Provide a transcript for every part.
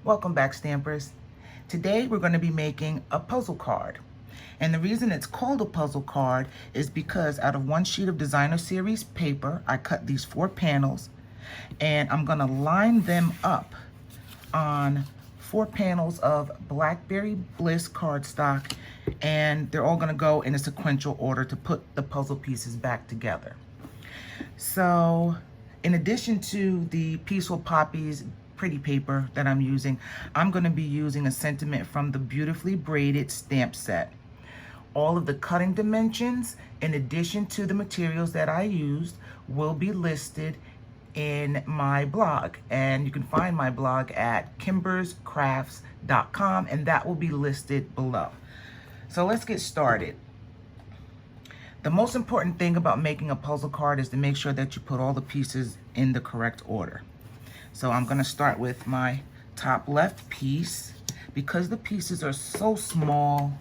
Welcome back, Stampers. Today we're going to be making a puzzle card. And the reason it's called a puzzle card is because out of one sheet of designer series paper, I cut these 4 panels and I'm going to line them up on 4 panels of Blackberry Bliss cardstock, and they're all going to go in a sequential order to put the puzzle pieces back together. So in addition to the Peaceful Poppies pretty paper that I'm using, I'm going to be using a sentiment from the Beautifully Braided stamp set. All of the cutting dimensions, in addition to the materials that I used, will be listed in my blog, and you can find my blog at kimberscrafts.com, and that will be listed below. So let's get started. The most important thing about making a puzzle card is to make sure that you put all the pieces in the correct order. So I'm going to start with my top left piece. Because the pieces are so small,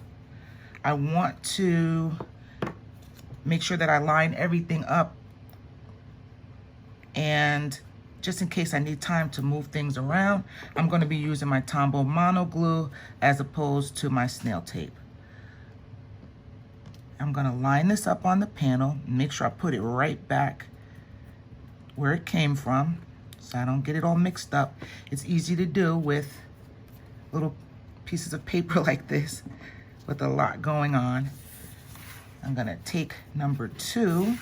I want to make sure that I line everything up, and just in case I need time to move things around, I'm going to be using my Tombow Mono Glue as opposed to my snail tape. I'm going to line this up on the panel, make sure I put it right back where it came from so I don't get it all mixed up. It's easy to do with little pieces of paper like this with a lot going on. I'm going to take number 2.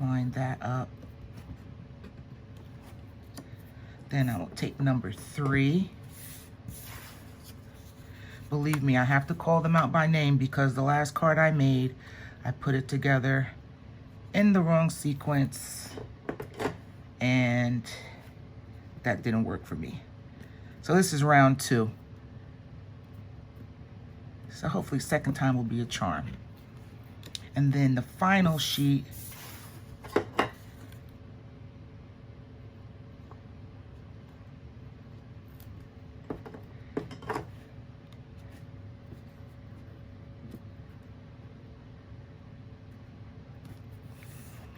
Line that up. Then I will take number 3. Believe me, I have to call them out by name because the last card I made, I put it together in the wrong sequence, and that didn't work for me. So this is round 2. So hopefully second time will be a charm. And then the final sheet,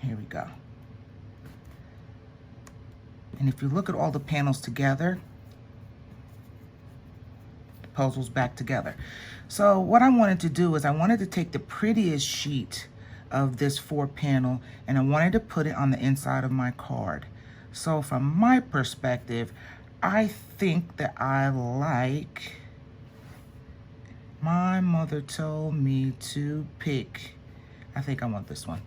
here we go. And if you look at all the panels together, the puzzle's back together. So what I wanted to do is I wanted to take the prettiest sheet of this 4 panel and I wanted to put it on the inside of my card. So from my perspective, I think that I like, my mother told me to pick, I think I want this one.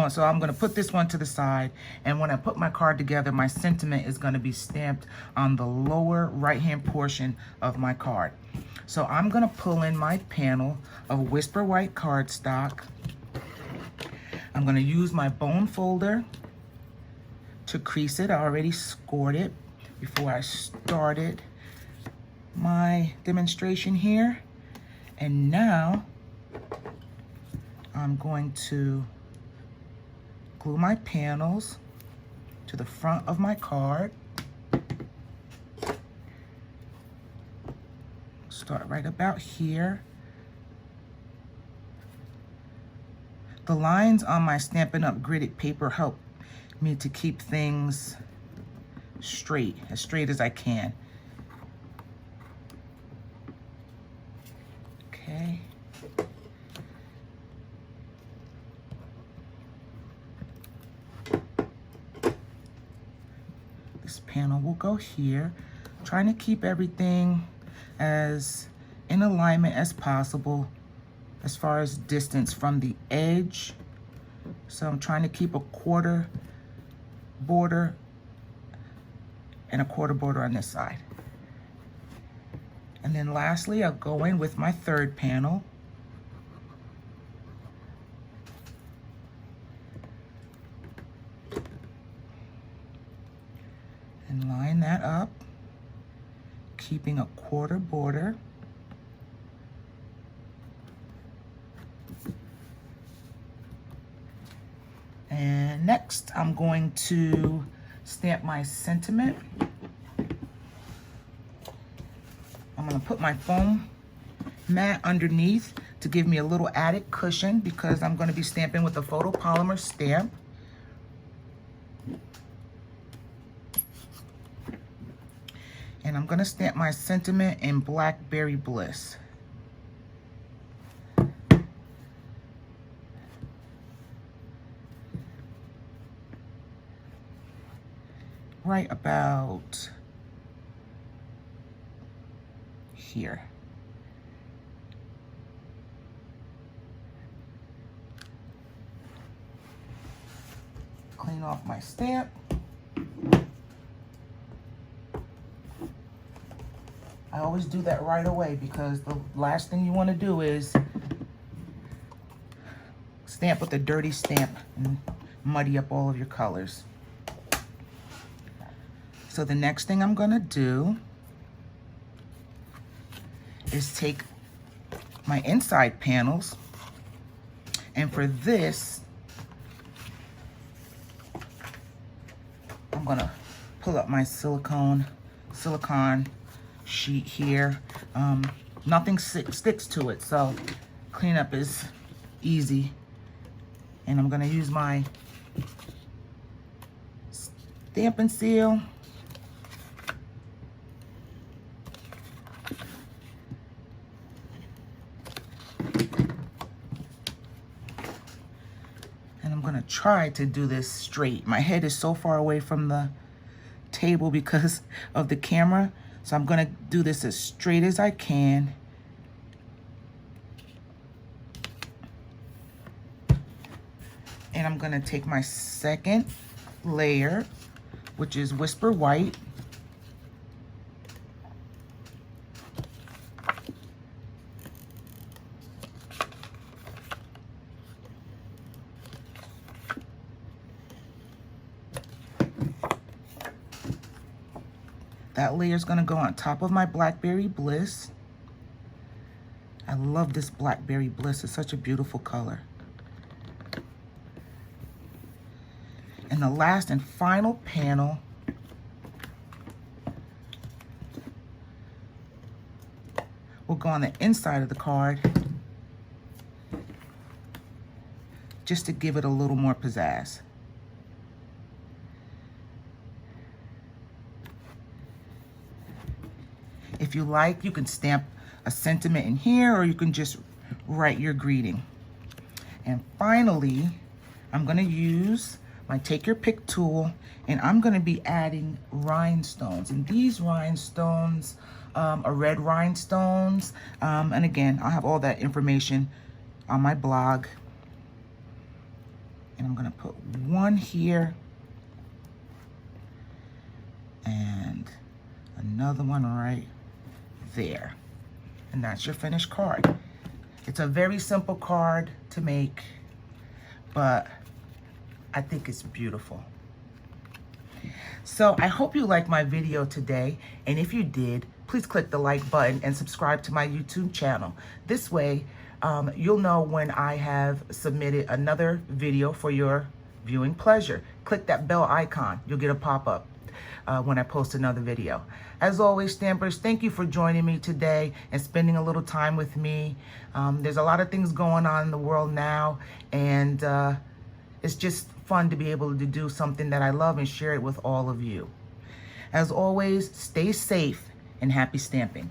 So I'm going to put this one to the side, and when I put my card together, my sentiment is going to be stamped on the lower right-hand portion of my card. So I'm going to pull in my panel of Whisper White cardstock. I'm going to use my bone folder to crease it. I already scored it before I started my demonstration here. And now I'm going to glue my panels to the front of my card. Start right about here. The lines on my Stampin' Up! Gridded paper help me to keep things straight, as straight as I can. Okay. This panel will go here, trying to keep everything as in alignment as possible as far as distance from the edge. So I'm trying to keep a 1/4 border and a 1/4 border on this side. And then lastly, I'll go in with my 3rd panel. And line that up, keeping a 1/4 border. And next, I'm going to stamp my sentiment. I'm gonna put my foam mat underneath to give me a little added cushion because I'm gonna be stamping with a photopolymer stamp. And I'm gonna stamp my sentiment in Blackberry Bliss. Right about here. Clean off my stamp. I always do that right away because the last thing you want to do is stamp with a dirty stamp and muddy up all of your colors. So the next thing I'm gonna do is take my inside panels, and for this, I'm gonna pull up my silicone sheet here. Nothing sticks to it, so cleanup is easy. And I'm gonna use my stamp and seal. And I'm gonna try to do this straight. My head is so far away from the table because of the camera, so I'm gonna do this as straight as I can. And I'm gonna take my second layer, which is Whisper White. That layer is gonna go on top of my Blackberry Bliss. I love this Blackberry Bliss, it's such a beautiful color. And the last and final panel will go on the inside of the card just to give it a little more pizzazz. If you like, you can stamp a sentiment in here, or you can just write your greeting. And finally, I'm gonna use my Take Your Pick tool, and I'm gonna be adding rhinestones. And these rhinestones are red rhinestones. And again, I'll have all that information on my blog. And I'm gonna put one here and another one right there. And that's your finished card. It's a very simple card to make, but I think it's beautiful. So I hope you liked my video today, and if you did, please click the like button and subscribe to my YouTube channel. This way, you'll know when I have submitted another video for your viewing pleasure. Click that bell icon. You'll get a pop-up when I post another video. As always, stampers, thank you for joining me today and spending a little time with me. There's a lot of things going on in the world now, and it's just fun to be able to do something that I love and share it with all of you. As always, stay safe and happy stamping.